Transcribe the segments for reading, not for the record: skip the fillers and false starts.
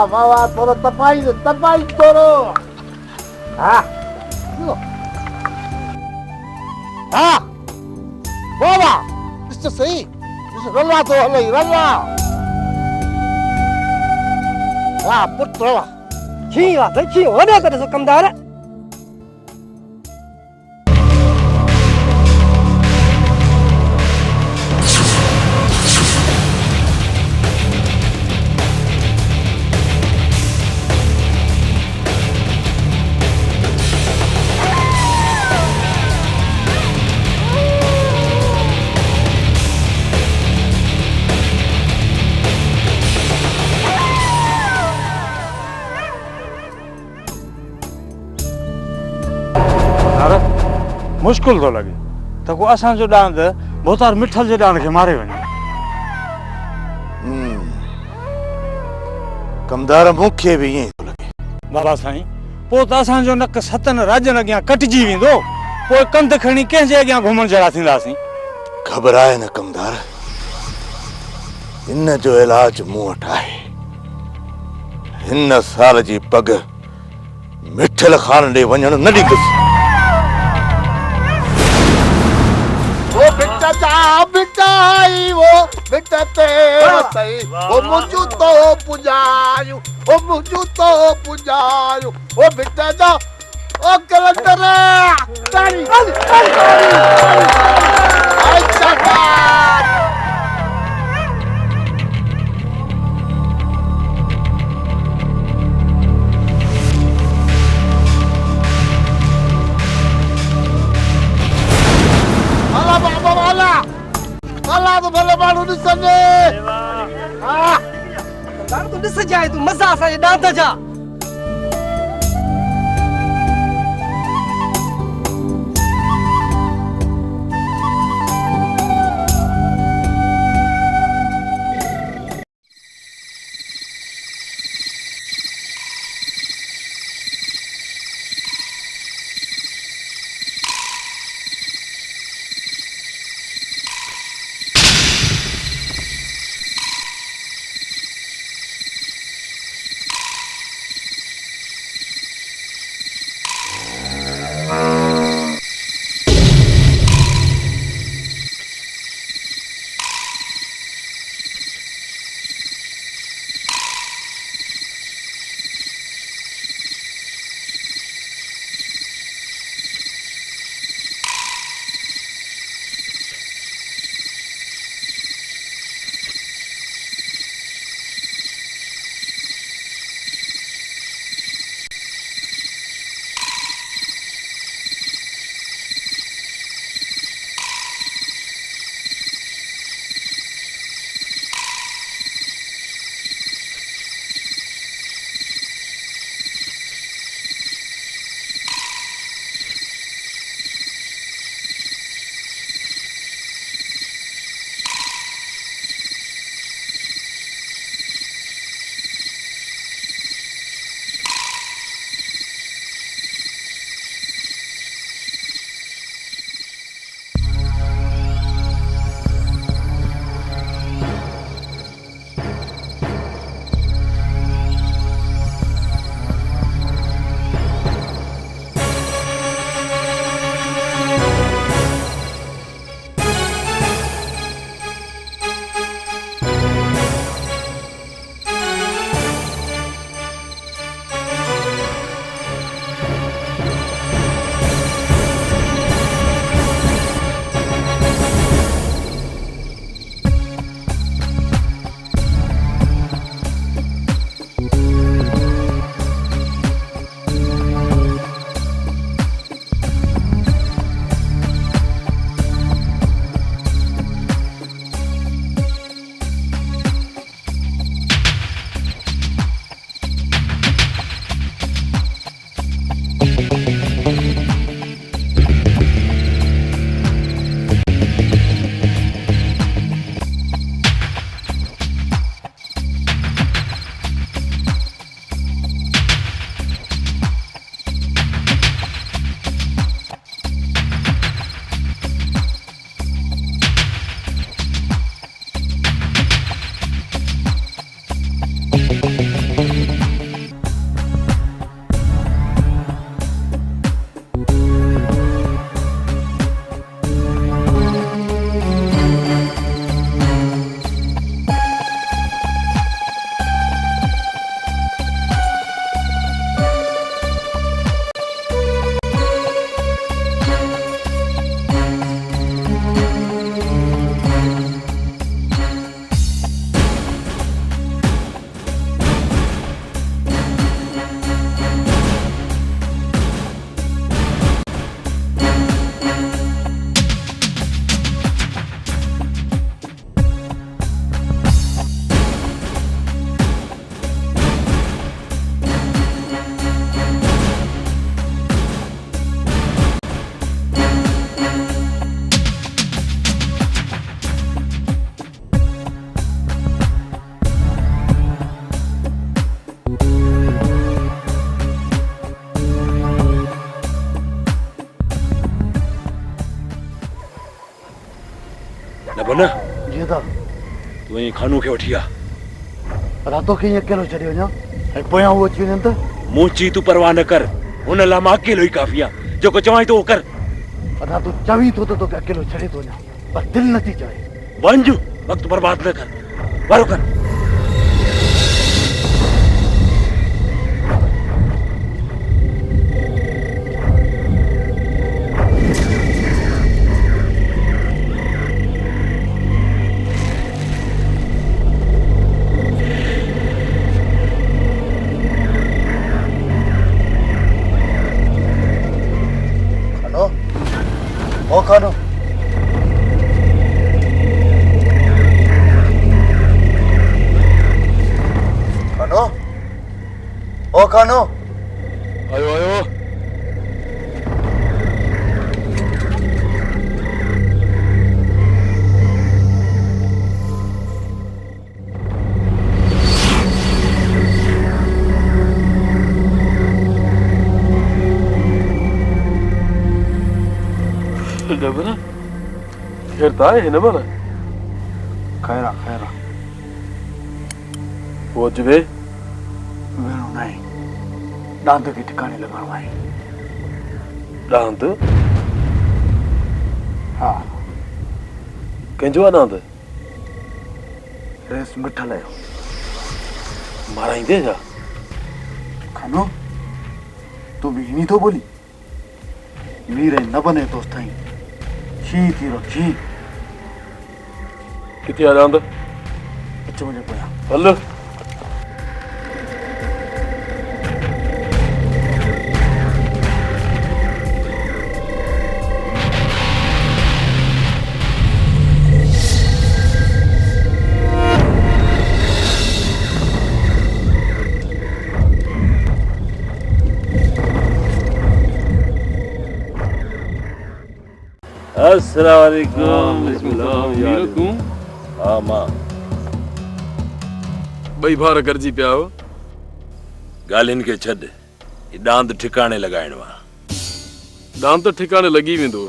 Wawa, todo tapai toro. Ah, ah, Wawa, Mr. Sahi, Mr. Ralla to halai, Ralla. Ah, putra. Chiwa, the chiwa, what is the Kamdara? मुश्किल तो लगे तो को असां जो डांद बोतार मिठल जे डांद के मारे वने कमदार मुखे भी ये लगे बाबा साईं पो त असां जो नक सतन राजन अग्यां कटजी वेंदो पो कंध खणी कंहिं जे अग्यां घुमण जड़ा थींदासीं घबराए न कमदार इन जो इलाज मूं वटि आहे हिन साल जी पग मिठल खान ॾे वञण न ॾींदुसि वो बेटा जा बेटा आई वो बेटा ते वतई वो मुझू तो पुजायो वो मुझू तो पुजायो वो बेटा जा ओ कलंदर तारी आई चाचा Allah तो भले माण्हू ॾिसंदे हां Kamdara, tu ॾिस जाए तू मज़ा असांजे ॾांद जा न बना जी था तू ये खानू के वठी आ रातो खे अकेलो छॾे वञा ऐं पोयां उहो अची वञनि त मुंहिंजी तू परवाह न कर हुन लाइ मां अकेलो ई काफ़ी आहे जेको चवाई तो कर अदा तूं चवीं थो त तोखे अकेलो छॾे थो वञा पर दिलि नथी चाहे वंज वक़्तु बर्बाद न कर वारो कर खानो खानो ओ खानो आयो आयो Dabana? Kerta है ना बना? खैरा खैरा वो जबे? वेणो नहीं दांत के ठिकाने लगाना भाई दांत? हाँ कंजवा दांत? रेस मिठा लायो मारा ही दे जा खानो तू भी नहीं तो बोली वीरे न बने तो स्थाई छी थी रो छी किथे आ दांत? अचो मुझे पोया हल अस्सलाम वालेकुम बिस्मिल्लाह हाँ मां बई भार करजी पिया हो ॻाल्हियुनि खे छॾ ही डांद ठिकाणे लॻाइणो आहे दांत ठिकाने लगी वेंदो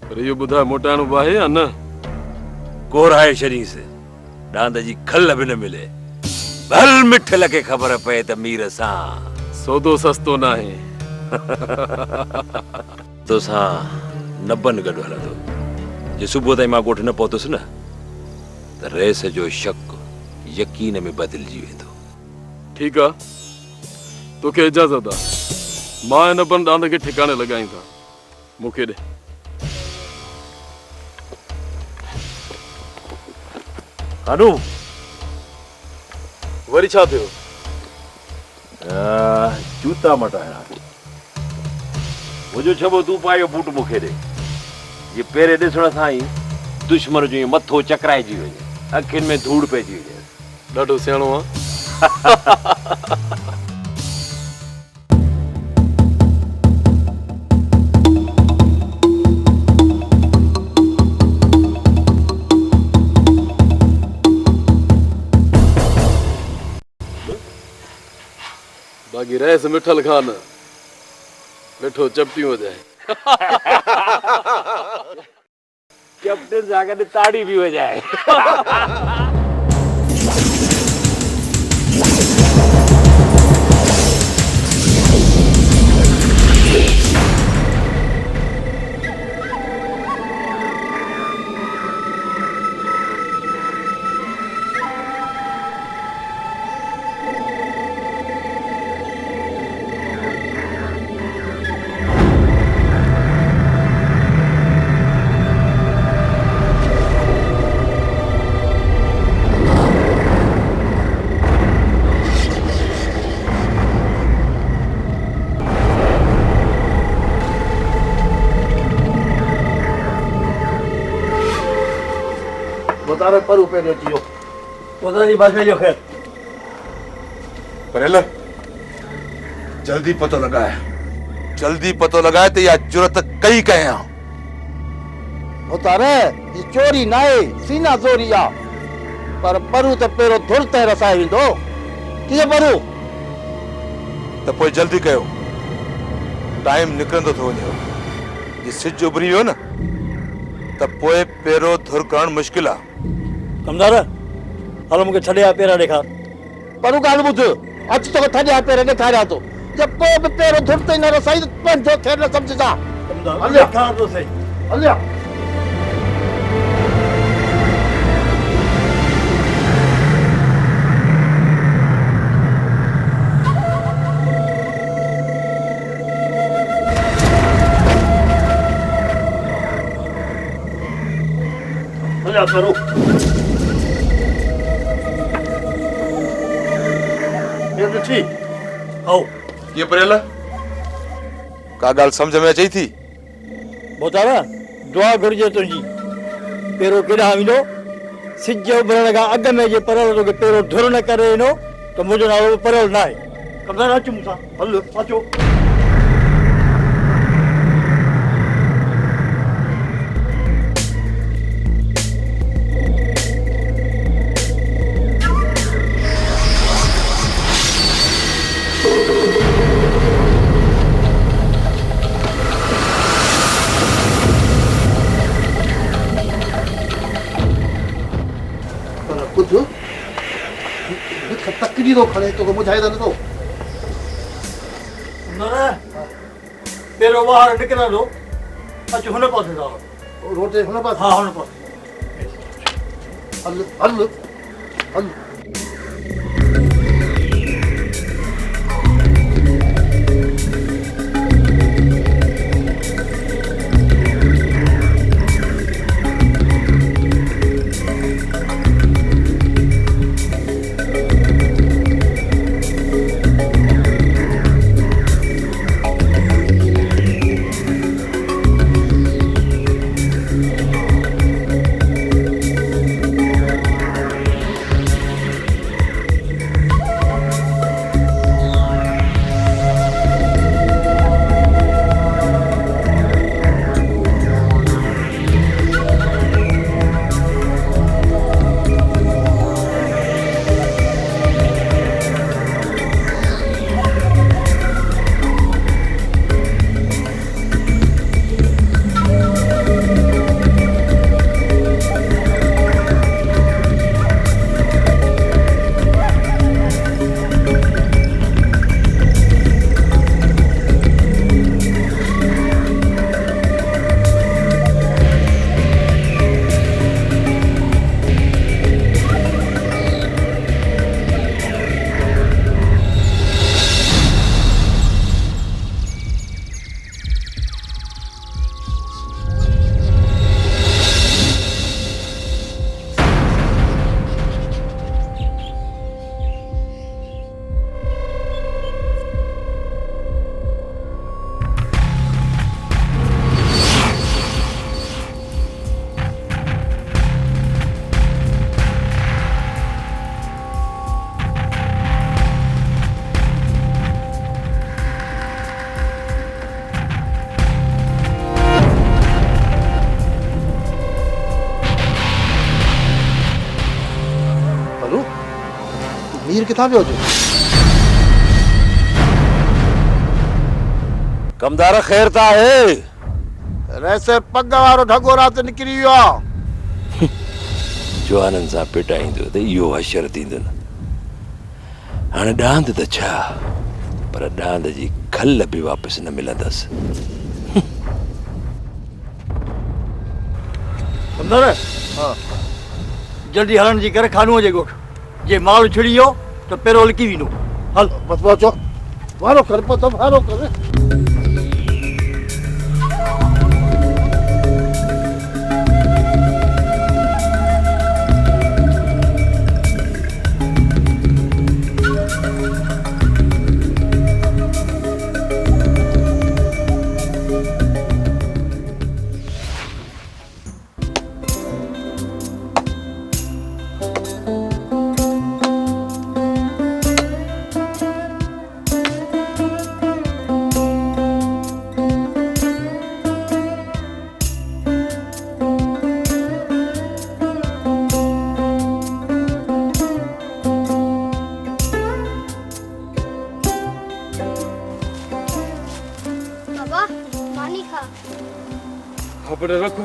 पर इहो ॿुधाए मोटाइणो बि आहे या न कोराए छॾींसि डांद जी खल बि न मिले भल मिठल खे ख़बर पए त मीर सां सौदो सस्तो न आहे तोसां नबन गॾु हलंदो जे सुबुह ताईं मां ॻोठ न पहुतुसि न त रेस जो शक यकीन में बदिलजी वेंदो ठीकु आहे तोखे इजाज़त आहे मां हिन बन दांद खे ठिकाणे लॻाईं था मूंखे ॾे कानू वरी छा थियो जूता मटाया मुंहिंजो छबो तूं पायो बूट मूंखे ॾे ये पहिरें ॾिसण सां ई दुश्मन जो ईअं मथो चकराइजी वञे अखियुनि में धूड़ पइजी वञे ॾाढो सियाणो आहे बाक़ी रहे से मिठल खान मिठो चपटियूं वजाए कैप्टन सां गॾु ताड़ी बि वॼाए बतारे पर ऊपर जो चियो पता नहीं बात जो खैर परेल जल्दी पतो लगाए तो या जुरत कई कहे बतारे ये चोरी नाए सीना चोरिया पर परू तो पेरो धुल ते रसाए विंदो किए परू तो पोइ जल्दी कयो टाइम निकरंदो थो वञे ये सिज उभरी वियो न त पोइ पेरो धुर करण मुश्किल आहे। कमदार हलो मूंखे छॾे आ पेरा ॾेखार। पर ॻाल्हि ॿुध, अच तोखे थॼा पेर ॾेखारियां थो। जब पोइ बि पेरो धुर ताईं न रसाई त पंहिंजो ख़ैर न सम्झजा। कमदार ॾेखार थो सही। हलिया हलिया करो। ये तो ठीक। आओ कीअं पढ़ियल का ॻाल्हि सम्झ में अचई थी? बोतारा दुआ घुर्जे तुंहिंजी। पेरो केॾांहुं वेंदो? सिज उभरण खां अॻु में जे परल तोखे पेरो धुर न करे ॾिनो त मुंहिंजो नालो परल न आहे। कमदार अचु मूंसां। हल अचो। ॿुध, तकड़ी थो खणे तोखे ॿुधाए त नथो। पेरो ॿाहिरि निकिरंदो। अचु हुन पासे था। रोटे हुन पासे। हा हुन पासे। हल हल हल। मीर किथां वियो जो? कमदार ख़ैर त आहे? रैसे पग वारो ढगो राति निकिरी वियो आहे। जवाननि सां पिटाईंदो त इहो हशर थींदो न। हाणे ॾांद त छा, पर ॾांद जी खल बि वापसि न मिलंदसि। कमदार जल्दी हलण जी करे खानूअ जे ॻोठ। जे माल छिड़ी वियो त पेरो लिकी वेंदो। हल बस पहुचो। वारो कर पतो वारो कर। बाबा पानी खा। हाँ बेटा रखो।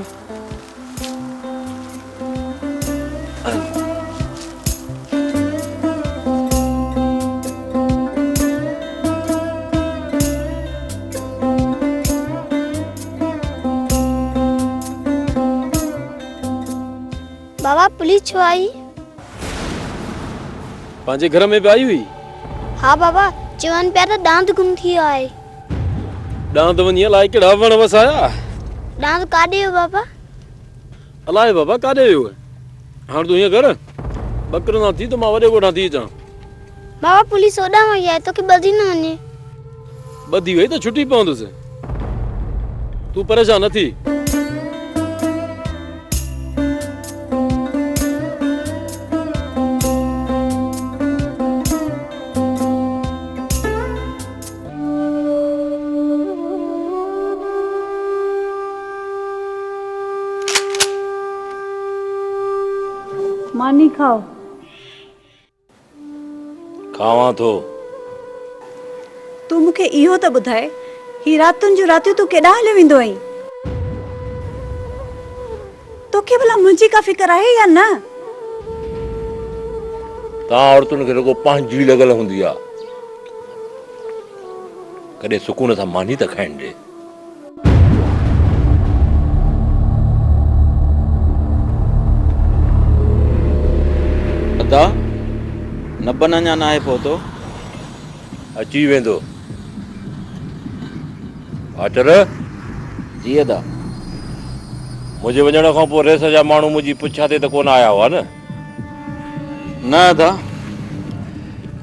बाबा पुलिस छो आई? पंहिंजे घर में बि आई हुई? हाँ बाबा, चवन पिया त दांत गुम थी वियो आहे। ॾांद वञी अलाए कहिड़ा वण वसाया? दांत काॾे वियो बाबा? अलाए बाबा काॾे वियो? हाणे तूं हीअं कर, ॿकरो न थी त मां वॾे ॻोठां थी अचां। बाबा पुलिस ओॾां वई आहे, तोखे ॿधी न वञे। ॿधी वई त छुटी पवंदुसि, तूं परेशान न थी। मानी खाओ। खावां थो। तू मूंखे इहो त ॿुधाए, ही रातुनि जूं रातियूं तूं केॾांहुं हलियो वेंदो आहीं? तोखे भला मुंहिंजी का फिकर आहे या न? तव्हां औरतुनि खे रुगो पंहिंजी लॻल हूंदी आहे, कॾहिं सुकून सां मानी त खाइण ॾे। अदा नबन अञा न आहे पहुतो। अची वेंदो। आचर जी अदा। मुंहिंजे वञण खां पोइ रेस जा माण्हू मुंहिंजी पुछा ते त कोन आया हुआ न? न अदा।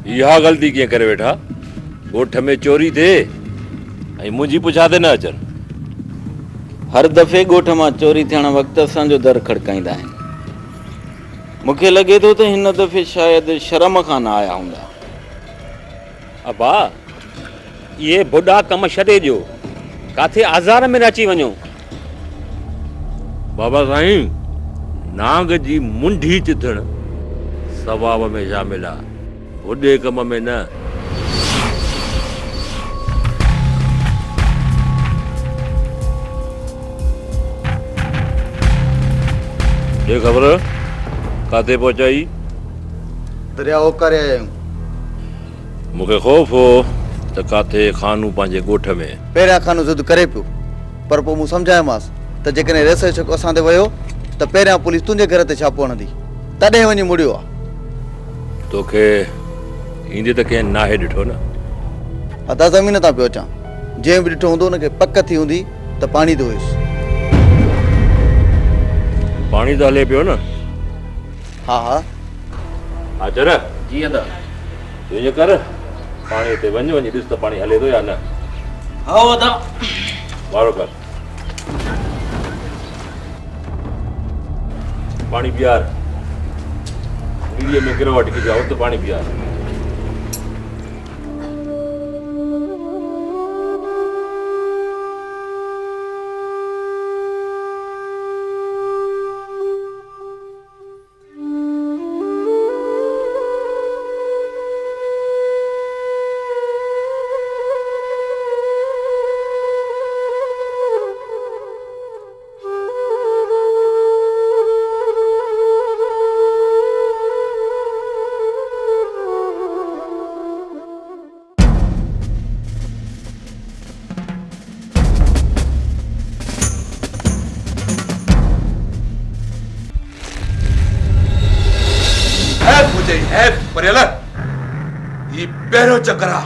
इहा ग़लती कीअं करे वेठा? ॻोठ में चोरी थिए ऐं मुंहिंजी पुछा ते न अचनि। हर दफ़े ॻोठ मां चोरी थियण वक़्तु असांजो दर खड़काईंदा आहिनि। मूंखे लॻे थो त हिन दफ़े शायदि शर्म खां न आया हूंदा। अबा ये बुढ़ा कम छॾे ॾियो, काथे आज़ार में न अची वञो। बाबा साईं, नांग जी मुंडी चिथण सवाब में शामिल आहे, वॾे कम में न। ये ख़बर काथे पहुचाई? दरिया ओकारे आया आहियूं। मूंखे ख़ौफ़ हो त काथे खानू पंहिंजे ॻोठ में। पहिरियां खानो ज़िद करे पियो, पर पोइ मूं सम्झायोमांसि त जेकॾहिं रेस जो छको असां ते वियो त पहिरियां पुलिस तुंहिंजे घर ते छापो हणंदी, तॾहिं वञी मुड़ियो आहे। तोखे ईंदे त कंहिं नाहे ॾिठो न? अदा ज़मीन तां पियो अचां, जंहिं बि ॾिठो हूंदो हुनखे पक थी हूंदी त पाणी थो हुयुसि। पाणी त हले पियो न? हा हा। हाजर जी अदा। तूं ईअं कर, पाणी ते वञ, वञी ॾिस त पाणी हले थो या न। हा अदा। वारो कर, पाणी पीआर। नीलीअ में गिरवट की जाओ तो पाणी पीआर। ये पहिरो चक्कर आ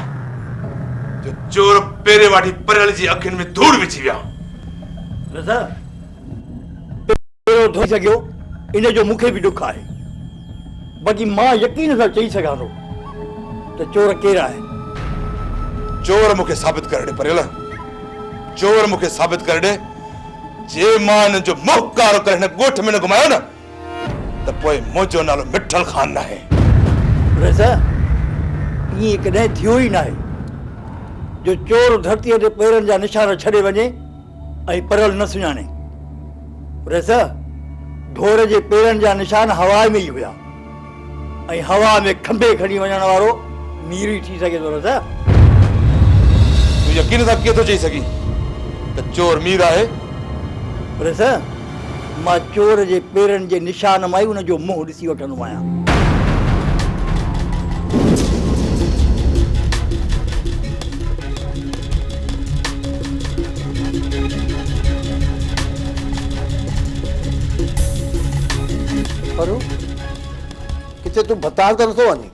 जो चोर पेरे वाटी परल जी अखिन में धूड़ विझी विया। रज़ा पहिरो थो सघियो, इन जो मूंखे बि ॾुख आहे, बाक़ी मां यकीन सां चई सघां थो त चोर केरु आहे। चोर मूंखे साबित कर दे परियल, चोर मूंखे साबित कर दे। जे मां इन जो मुहकारो करे हिन ॻोठ में न घुमायो न त पोइ मुंहिंजो नालो मिठल खान न आहे। रज़ा ईअं कॾहिं थियो ई न आहे जो चोर धरतीअ ते पेरनि जा निशान छॾे वञे ऐं परल न सुञाणे। रज़ा ढोर जे पेरनि जा निशान हवा में ई हुया ऐं हवा में खंभे खणी वञण वारो मीर ई थी सघे थो। रज़ा तूं यकीन सां कीअं थो चई सघीं त चोर मीर आहे? रज़ा मां चोर जे पेरनि जे निशान मां ई उन जो मुंहुं ॾिसी वठंदो आहियां। पर किथे तूं भतार त नथो वञी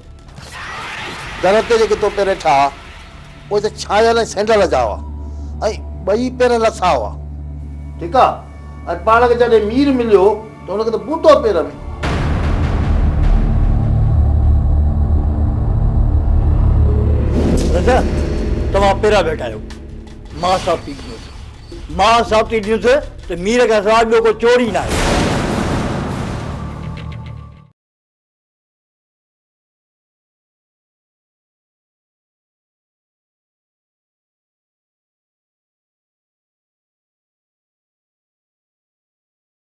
दर ते जेके तो पेर ठा उहे त छायल सैंडल जा हुआ ऐं ॿई पेर लसा हुआ ठीकु आहे ऐं पाण खे जॾहिं मीर मिलियो त हुनखे त बूटो पेर में रजा तव्हां पहिरां वेठा आहियो मां साफ़ थी ॾियोसि त मीर खां सवाइ ॿियो को चोरी न आहे